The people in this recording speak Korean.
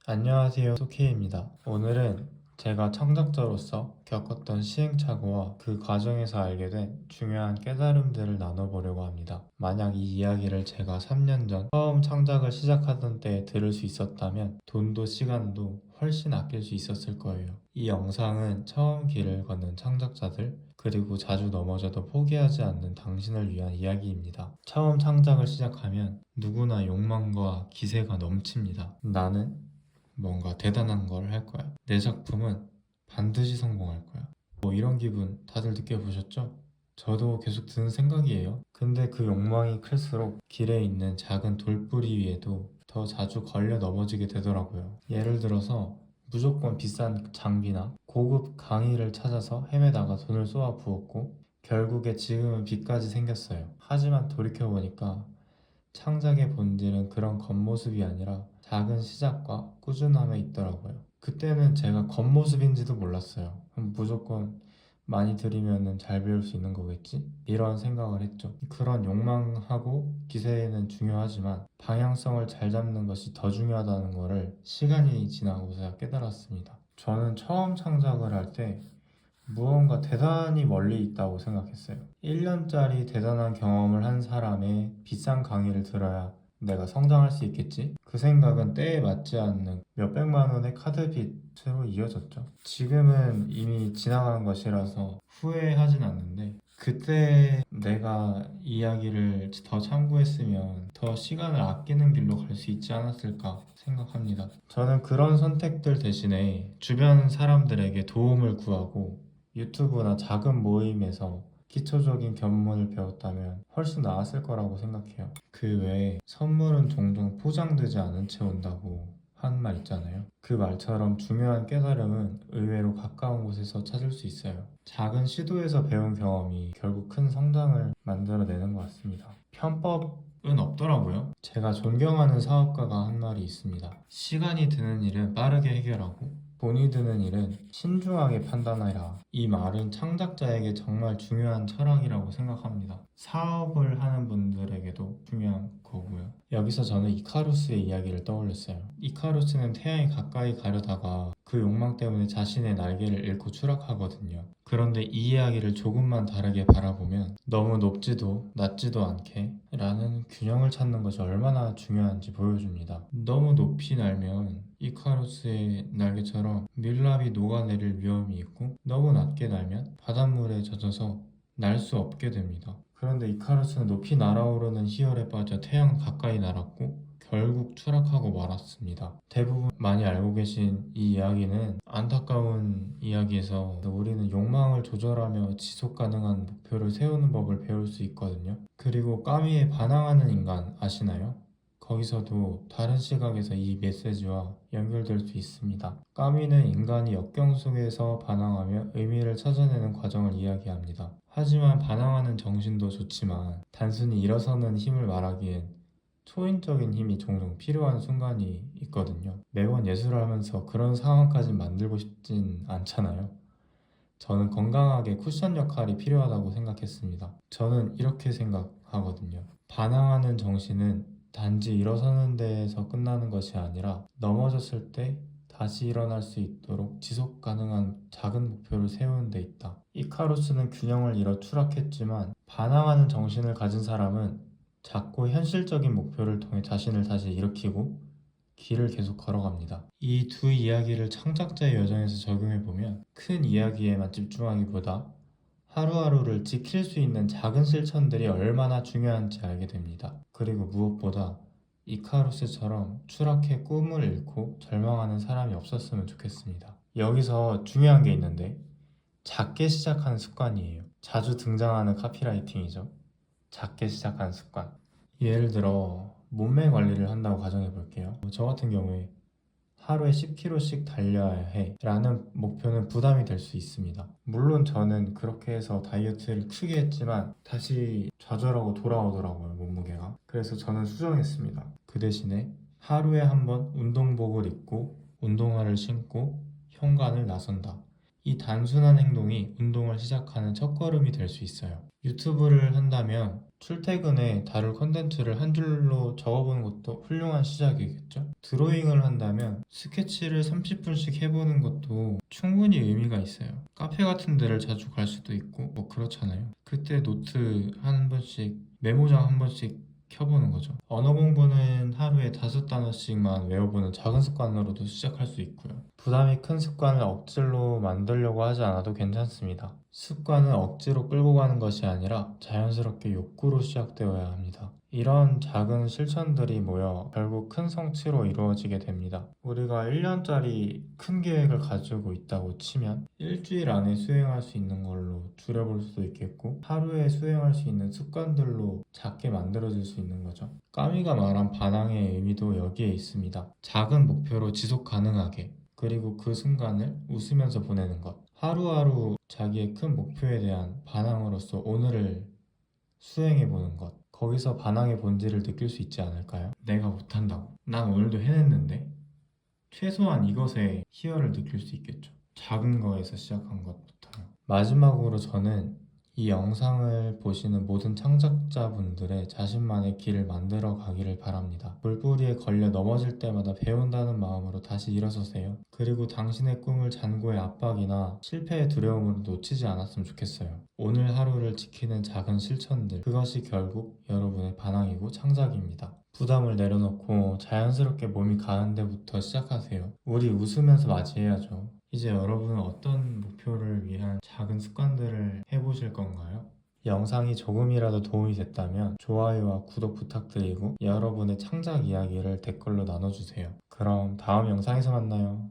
안녕하세요, 소케이입니다. 오늘은 제가 창작자로서 겪었던 시행착오와 그 과정에서 알게 된 중요한 깨달음들을 나눠보려고 합니다. 만약 이 이야기를 제가 3년 전 처음 창작을 시작하던 때에 들을 수 있었다면 돈도 시간도 훨씬 아낄 수 있었을 거예요. 이 영상은 처음 길을 걷는 창작자들, 그리고 자주 넘어져도 포기하지 않는 당신을 위한 이야기입니다. 처음 창작을 시작하면 누구나 욕망과 기세가 넘칩니다. 나는 뭔가 대단한 걸 할 거야. 내 작품은 반드시 성공할 거야. 뭐 이런 기분 다들 느껴보셨죠? 저도 계속 드는 생각이에요. 근데 그 욕망이 클수록 길에 있는 작은 돌뿌리 위에도 더 자주 걸려 넘어지게 되더라고요. 예를 들어서 무조건 비싼 장비나 고급 강의를 찾아서 헤매다가 돈을 쏟아 부었고 결국에 지금은 빚까지 생겼어요. 하지만 돌이켜보니까 창작의 본질은 그런 겉모습이 아니라 작은 시작과 꾸준함에 있더라고요. 그때는 제가 겉모습인지도 몰랐어요. 무조건 많이 들이면 잘 배울 수 있는 거겠지? 이런 생각을 했죠. 그런 욕망하고 기세는 중요하지만 방향성을 잘 잡는 것이 더 중요하다는 것을 시간이 지나고서야 깨달았습니다. 저는 처음 창작을 할때 무언가 대단히 멀리 있다고 생각했어요. 1년짜리 대단한 경험을 한 사람의 비싼 강의를 들어야 내가 성장할 수 있겠지? 그 생각은 때에 맞지 않는 몇백만 원의 카드빚으로 이어졌죠. 지금은 이미 지나간 것이라서 후회하진 않는데 그때 내가 이야기를 더 참고했으면 더 시간을 아끼는 길로 갈 수 있지 않았을까 생각합니다. 저는 그런 선택들 대신에 주변 사람들에게 도움을 구하고 유튜브나 작은 모임에서 기초적인 견문을 배웠다면 훨씬 나았을 거라고 생각해요. 그 외에 선물은 종종 포장되지 않은 채 온다고 한 말 있잖아요. 그 말처럼 중요한 깨달음은 의외로 가까운 곳에서 찾을 수 있어요. 작은 시도에서 배운 경험이 결국 큰 성장을 만들어내는 것 같습니다. 편법은 없더라고요. 제가 존경하는 사업가가 한 말이 있습니다. 시간이 드는 일은 빠르게 해결하고 돈이 드는 일은 신중하게 판단하라. 이 말은 창작자에게 정말 중요한 철학이라고 생각합니다. 사업을 하는 분들에게도 중요한 거고요. 여기서 저는 이카루스의 이야기를 떠올렸어요. 이카루스는 태양이 가까이 가려다가 그 욕망 때문에 자신의 날개를 잃고 추락하거든요. 그런데 이 이야기를 조금만 다르게 바라보면 너무 높지도 낮지도 않게 라는 균형을 찾는 것이 얼마나 중요한지 보여줍니다. 너무 높이 날면 이카루스의 날개처럼 밀랍이 녹아내릴 위험이 있고 너무 낮게 날면 바닷물에 젖어서 날 수 없게 됩니다. 그런데 이카루스는 높이 날아오르는 희열에 빠져 태양 가까이 날았고 결국 추락하고 말았습니다. 대부분 많이 알고 계신 이 이야기는 안타까운 이야기에서 우리는 욕망을 조절하며 지속 가능한 목표를 세우는 법을 배울 수 있거든요. 그리고 까미에 반항하는 인간 아시나요? 거기서도 다른 시각에서 이 메시지와 연결될 수 있습니다. 까미는 인간이 역경 속에서 반항하며 의미를 찾아내는 과정을 이야기합니다. 하지만 반항하는 정신도 좋지만 단순히 일어서는 힘을 말하기엔 초인적인 힘이 종종 필요한 순간이 있거든요. 매번 예술을 하면서 그런 상황까지 만들고 싶진 않잖아요. 저는 건강하게 쿠션 역할이 필요하다고 생각했습니다. 저는 이렇게 생각하거든요. 반항하는 정신은 단지 일어서는 데에서 끝나는 것이 아니라 넘어졌을 때 다시 일어날 수 있도록 지속 가능한 작은 목표를 세우는 데 있다. 이카루스는 균형을 잃어 추락했지만 반항하는 정신을 가진 사람은 작고 현실적인 목표를 통해 자신을 다시 일으키고 길을 계속 걸어갑니다. 이 두 이야기를 창작자의 여정에서 적용해보면 큰 이야기에만 집중하기보다 하루하루를 지킬 수 있는 작은 실천들이 얼마나 중요한지 알게 됩니다. 그리고 무엇보다 이카루스처럼 추락해 꿈을 잃고 절망하는 사람이 없었으면 좋겠습니다. 여기서 중요한 게 있는데 작게 시작하는 습관이에요. 자주 등장하는 카피라이팅이죠. 작게 시작하는 습관. 예를 들어 몸매 관리를 한다고 가정해 볼게요. 저 같은 경우에 하루에 10kg씩 달려야 해 라는 목표는 부담이 될 수 있습니다. 물론 저는 그렇게 해서 다이어트를 크게 했지만 다시 좌절하고 돌아오더라고요, 몸무게가. 그래서 저는 수정했습니다. 그 대신에 하루에 한 번 운동복을 입고 운동화를 신고 현관을 나선다. 이 단순한 행동이 운동을 시작하는 첫걸음이 될 수 있어요. 유튜브를 한다면 출퇴근에 다룰 컨텐츠를 한 줄로 적어보는 것도 훌륭한 시작이겠죠? 드로잉을 한다면 스케치를 30분씩 해보는 것도 충분히 의미가 있어요. 카페 같은 데를 자주 갈 수도 있고 뭐 그렇잖아요. 그때 노트 한 번씩, 메모장 한 번씩 켜보는 거죠. 언어 공부는 하루에 5단어씩만 외워보는 작은 습관으로도 시작할 수 있고요. 부담이 큰 습관을 억지로 만들려고 하지 않아도 괜찮습니다. 습관은 억지로 끌고 가는 것이 아니라 자연스럽게 욕구로 시작되어야 합니다. 이런 작은 실천들이 모여 결국 큰 성취로 이루어지게 됩니다. 우리가 1년짜리 큰 계획을 가지고 있다고 치면 일주일 안에 수행할 수 있는 걸로 줄여볼 수도 있겠고, 하루에 수행할 수 있는 습관들로 작게 만들어질 수 있는 거죠. 까미가 말한 반항의 의미도 여기에 있습니다. 작은 목표로 지속 가능하게, 그리고 그 순간을 웃으면서 보내는 것. 하루하루 자기의 큰 목표에 대한 반항으로서 오늘을 수행해보는 것. 거기서 반항의 본질을 느낄 수 있지 않을까요? 내가 못한다고. 난 오늘도 해냈는데? 최소한 이것에 희열을 느낄 수 있겠죠. 작은 거에서 시작한 것부터요. 마지막으로 저는 이 영상을 보시는 모든 창작자분들의 자신만의 길을 만들어 가기를 바랍니다. 물뿌리에 걸려 넘어질 때마다 배운다는 마음으로 다시 일어서세요. 그리고 당신의 꿈을 잔고의 압박이나 실패의 두려움으로 놓치지 않았으면 좋겠어요. 오늘 하루를 지키는 작은 실천들, 그것이 결국 여러분의 반항이고 창작입니다. 부담을 내려놓고 자연스럽게 몸이 가는 데부터 시작하세요. 우리 웃으면서 맞이해야죠. 이제 여러분은 어떤 목표를 위한 작은 습관들을 해보실 건가요? 영상이 조금이라도 도움이 됐다면 좋아요와 구독 부탁드리고 여러분의 창작 이야기를 댓글로 나눠주세요. 그럼 다음 영상에서 만나요.